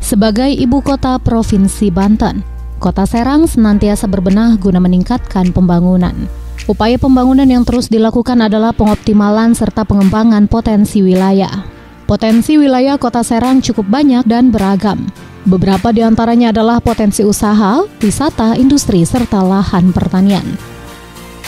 Sebagai ibu kota Provinsi Banten, Kota Serang senantiasa berbenah guna meningkatkan pembangunan. Upaya pembangunan yang terus dilakukan adalah pengoptimalan serta pengembangan potensi wilayah. Potensi wilayah Kota Serang cukup banyak dan beragam. Beberapa di antaranya adalah potensi usaha, wisata, industri, serta lahan pertanian.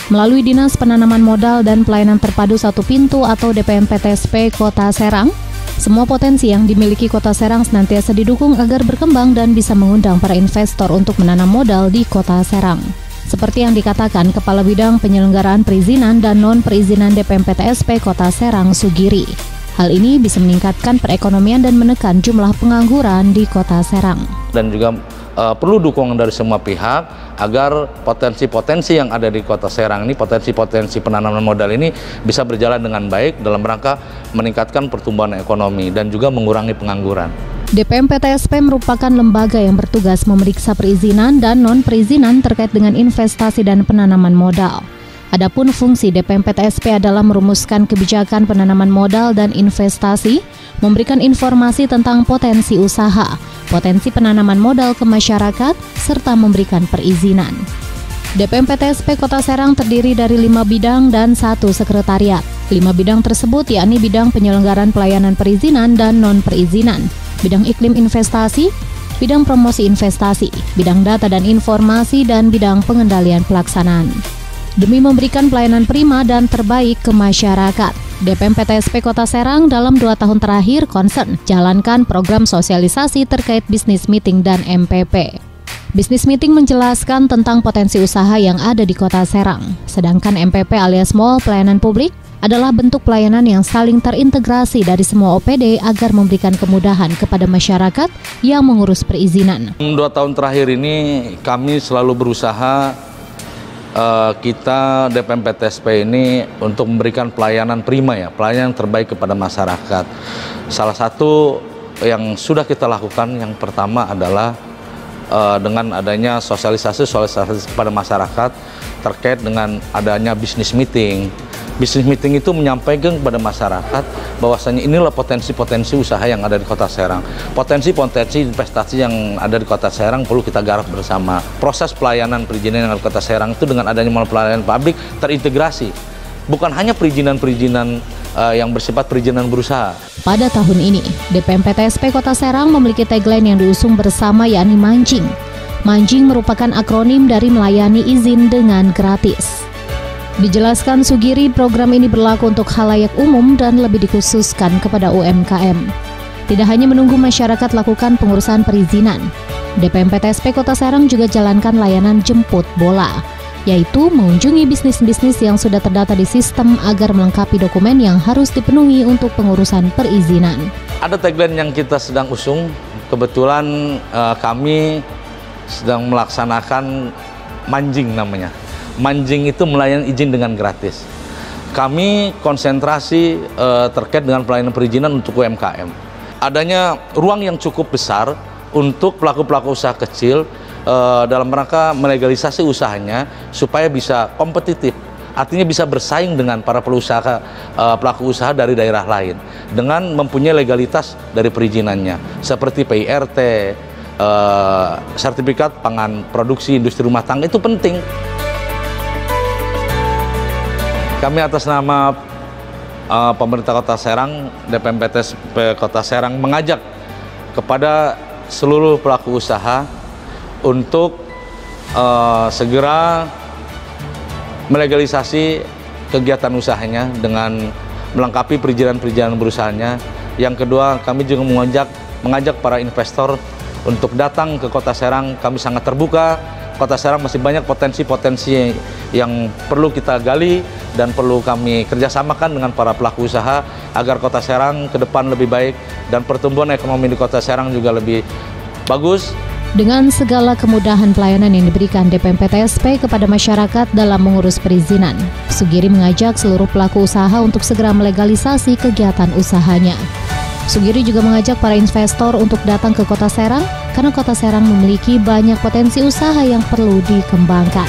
Melalui Dinas Penanaman Modal dan Pelayanan Terpadu Satu Pintu atau DPMPTSP Kota Serang, semua potensi yang dimiliki Kota Serang senantiasa didukung agar berkembang dan bisa mengundang para investor untuk menanam modal di Kota Serang. Seperti yang dikatakan Kepala Bidang Penyelenggaraan Perizinan dan Non-Perizinan DPMPTSP Kota Serang, Sugiri. Hal ini bisa meningkatkan perekonomian dan menekan jumlah pengangguran di Kota Serang. Dan juga perlu dukungan dari semua pihak agar potensi-potensi yang ada di Kota Serang ini, potensi-potensi penanaman modal ini bisa berjalan dengan baik dalam rangka meningkatkan pertumbuhan ekonomi dan juga mengurangi pengangguran. DPMPTSP merupakan lembaga yang bertugas memeriksa perizinan dan non-perizinan terkait dengan investasi dan penanaman modal. Adapun fungsi DPMPTSP adalah merumuskan kebijakan penanaman modal dan investasi, memberikan informasi tentang potensi usaha, potensi penanaman modal ke masyarakat, serta memberikan perizinan. DPMPTSP Kota Serang terdiri dari 5 bidang dan 1 sekretariat. 5 bidang tersebut yakni bidang penyelenggaraan pelayanan perizinan dan non-perizinan, bidang iklim investasi, bidang promosi investasi, bidang data dan informasi, dan bidang pengendalian pelaksanaan. Demi memberikan pelayanan prima dan terbaik ke masyarakat, DPMPTSP Kota Serang dalam 2 tahun terakhir concern jalankan program sosialisasi terkait bisnis meeting dan MPP. Bisnis meeting menjelaskan tentang potensi usaha yang ada di Kota Serang, sedangkan MPP alias Mall Pelayanan Publik adalah bentuk pelayanan yang saling terintegrasi dari semua OPD agar memberikan kemudahan kepada masyarakat yang mengurus perizinan. 2 tahun terakhir ini kami selalu berusaha kita DPMPTSP ini untuk memberikan pelayanan prima ya, pelayanan terbaik kepada masyarakat. Salah satu yang sudah kita lakukan yang pertama adalah dengan adanya sosialisasi kepada masyarakat terkait dengan adanya bisnis meeting. Bisnis meeting itu menyampaikan kepada masyarakat bahwasanya inilah potensi-potensi usaha yang ada di Kota Serang. Potensi-potensi investasi yang ada di Kota Serang perlu kita garap bersama. Proses pelayanan perizinan yang ada di Kota Serang itu dengan adanya Mall Pelayanan Publik terintegrasi. Bukan hanya perizinan-perizinan yang bersifat perizinan berusaha. Pada tahun ini, DPMPTSP Kota Serang memiliki tagline yang diusung bersama yakni Manjing. Manjing merupakan akronim dari melayani izin dengan gratis. Dijelaskan Sugiri, program ini berlaku untuk khalayak umum dan lebih dikhususkan kepada UMKM. Tidak hanya menunggu masyarakat lakukan pengurusan perizinan, DPMPTSP Kota Serang juga jalankan layanan jemput bola, yaitu mengunjungi bisnis-bisnis yang sudah terdata di sistem agar melengkapi dokumen yang harus dipenuhi untuk pengurusan perizinan. Ada tagline yang kita sedang usung, kebetulan kami sedang melaksanakan Manjing namanya. Manjing itu melayani izin dengan gratis. Kami konsentrasi terkait dengan pelayanan perizinan untuk UMKM. Adanya ruang yang cukup besar untuk pelaku-pelaku usaha kecil dalam rangka melegalisasi usahanya supaya bisa kompetitif. Artinya bisa bersaing dengan para pelaku usaha dari daerah lain dengan mempunyai legalitas dari perizinannya seperti PIRT, sertifikat pangan produksi industri rumah tangga itu penting. Kami atas nama pemerintah Kota Serang, DPMPTSP Kota Serang mengajak kepada seluruh pelaku usaha untuk segera melegalisasi kegiatan usahanya dengan melengkapi perizinan-perizinan berusahanya. Yang kedua, kami juga mengajak para investor untuk datang ke Kota Serang. Kami sangat terbuka. Kota Serang masih banyak potensi-potensi yang perlu kita gali dan perlu kami kerjasamakan dengan para pelaku usaha agar Kota Serang ke depan lebih baik dan pertumbuhan ekonomi di Kota Serang juga lebih bagus. Dengan segala kemudahan pelayanan yang diberikan DPMPTSP kepada masyarakat dalam mengurus perizinan, Sugiri mengajak seluruh pelaku usaha untuk segera melegalisasi kegiatan usahanya. Sugiri juga mengajak para investor untuk datang ke Kota Serang karena Kota Serang memiliki banyak potensi usaha yang perlu dikembangkan.